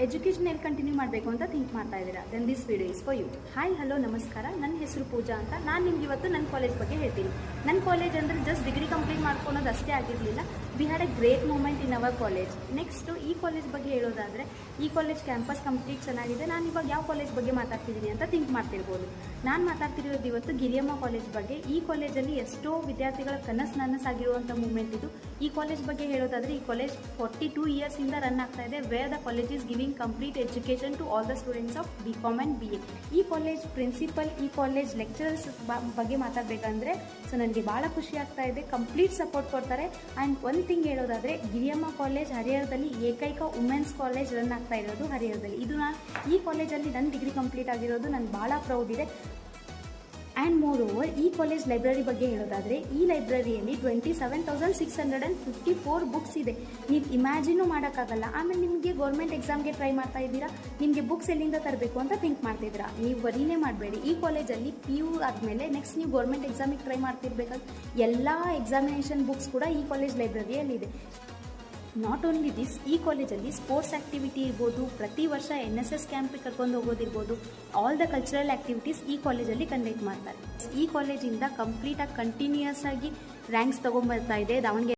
Education ಎಲ್ಲಿ continue ಮಾಡಬೇಕು ಅಂತ ಥಿಂಕ್ ಮಾಡ್ತಾ ಇದ್ದೀರಾ, then this video is for you. Hi hello ನಮಸ್ಕಾರ, ನನ್ನ ಹೆಸರು ಪೂಜಾ ಅಂತ. ನಾನು ನಿಮ್ಗೆ ಇವತ್ತು ನನ್ನ ಕಾಲೇಜ್ ಬಗ್ಗೆ ಹೇಳ್ತೀನಿ. ನನ್ನ ಕಾಲೇಜ್ ಅಂದರೆ ಜಸ್ಟ್ ಡಿಗ್ರಿ ಕಂಪ್ಲೀಟ್ ಮಾಡ್ಕೊಳೋದು ಅಷ್ಟೇ ಆಗಿರಲಿಲ್ಲ. We had a great moment in our college. Next ಈ ಕಾಲೇಜ್ ಬಗ್ಗೆ ಹೇಳೋದಾದರೆ, ಈ ಕಾಲೇಜ್ ಕ್ಯಾಂಪಸ್ ಕಂಪ್ಲೀಟ್ ಚೆನ್ನಾಗಿದೆ. ನಾನು ಇವಾಗ ಯಾವ ಕಾಲೇಜ್ ಬಗ್ಗೆ ಮಾತಾಡ್ತಿದ್ದೀನಿ ಅಂತ ಥಿಂಕ್ ಮಾಡ್ತಿರ್ಬೋದು. ನಾನು ಮಾತಾಡ್ತಿರೋದು ಇವತ್ತು ಗಿರಿಯಮ್ಮ ಕಾಲೇಜ್ ಬಗ್ಗೆ. ಈ ಕಾಲೇಜಲ್ಲಿ ಎಷ್ಟೋ ವಿದ್ಯಾರ್ಥಿಗಳ ನನಸಾಗಿರುವಂಥ ಮೂಮೆಂಟ್ ಇದು. ಈ ಕಾಲೇಜ್ ಬಗ್ಗೆ ಹೇಳೋದಾದರೆ, ಈ ಕಾಲೇಜ್ 42 ಇಯರ್ಸಿಂದ ರನ್ ಆಗ್ತಾ ಇದೆ. Where the college is giving complete education to all the students of BCom and BA. ಈ ಕಾಲೇಜ್ ಪ್ರಿನ್ಸಿಪಲ್, ಈ ಕಾಲೇಜ್ ಲೆಕ್ಚರರ್ಸ್ ಬಗ್ಗೆ ಮಾತಾಡಬೇಕಂದ್ರೆ ಸೊ ನನಗೆ ಭಾಳ ಖುಷಿ ಆಗ್ತಾ ಇದೆ. ಕಂಪ್ಲೀಟ್ ಸಪೋರ್ಟ್ ಕೊಡ್ತಾರೆ. ಆ್ಯಂಡ್ ಒಂದು ಥಿಂಗ್ ಹೇಳೋದಾದರೆ, ಗಿರಿಯಮ್ಮ ಕಾಲೇಜ್ ಹರಿಹರದಲ್ಲಿ ಏಕೈಕ ವುಮೆನ್ಸ್ ಕಾಲೇಜ್ ರನ್ ಆಗ್ತಾ ಇರೋದು ಹರಿಹರದಲ್ಲಿ. ಇದು ನಾನು ಈ ಕಾಲೇಜಲ್ಲಿ ನನ್ನ ಡಿಗ್ರಿ ಕಂಪ್ಲೀಟ್ ಆಗಿರೋದು ನನಗೆ ಭಾಳ ಪ್ರೌಡ್ ಇದೆ. ಆ್ಯಂಡ್ ಮೋರ್ ಓವರ್, ಈ ಕಾಲೇಜ್ ಲೈಬ್ರರಿ ಬಗ್ಗೆ ಹೇಳೋದಾದರೆ, ಈ ಲೈಬ್ರರಿಯಲ್ಲಿ 27,654 ಬುಕ್ಸ್ ಇದೆ. ನೀವು ಇಮ್ಯಾಜಿನೂ ಮಾಡೋಕ್ಕಾಗಲ್ಲ. ಆಮೇಲೆ ನಿಮಗೆ ಗೌರ್ಮೆಂಟ್ ಎಕ್ಸಾಮ್ಗೆ ಟ್ರೈ ಮಾಡ್ತಾ ಇದ್ದೀರಾ, ನಿಮಗೆ ಬುಕ್ಸ್ ಎಲ್ಲಿಂದ ತರಬೇಕು ಅಂತ ಥಿಂಕ್ ಮಾಡ್ತಿದ್ದೀರಾ. ನೀವು ವರಿನೇ ಮಾಡಬೇಡಿ. ಈ ಕಾಲೇಜಲ್ಲಿ PU ಆದಮೇಲೆ ನೆಕ್ಸ್ಟ್ ನೀವು ಗೌರ್ಮೆಂಟ್ ಎಕ್ಸಾಮಿಗೆ ಟ್ರೈ ಮಾಡ್ತಿರ್ಬೇಕಾದ್ರೆ ಎಲ್ಲ ಎಕ್ಸಾಮಿನೇಷನ್ ಬುಕ್ಸ್ ಕೂಡ ಈ ಕಾಲೇಜ್ ಲೈಬ್ರರಿಯಲ್ಲಿದೆ. ನಾಟ್ ಓನ್ಲಿ ದಿಸ್, ಈ ಕಾಲೇಜಲ್ಲಿ ಸ್ಪೋರ್ಟ್ಸ್ ಆ್ಯಕ್ಟಿವಿಟಿ ಇರ್ಬೋದು, ಪ್ರತಿ ವರ್ಷ NSS ಕ್ಯಾಂಪಿಗೆ ಕರ್ಕೊಂಡು ಹೋಗೋದಿರ್ಬೋದು, ಆಲ್ ದ ಕಲ್ಚರಲ್ ಆ್ಯಕ್ಟಿವಿಟೀಸ್ ಈ ಕಾಲೇಜಲ್ಲಿ ಕಂಡಕ್ಟ್ ಮಾಡ್ತಾರೆ. ಈ ಕಾಲೇಜಿಂದ ಕಂಪ್ಲೀಟಾಗಿ ಕಂಟಿನ್ಯೂಯಸ್ ಆಗಿ ರ್ಯಾಂಕ್ಸ್ ತೊಗೊಂಬರ್ತಾ ಇದೆ ದಾವಣಗೆರೆ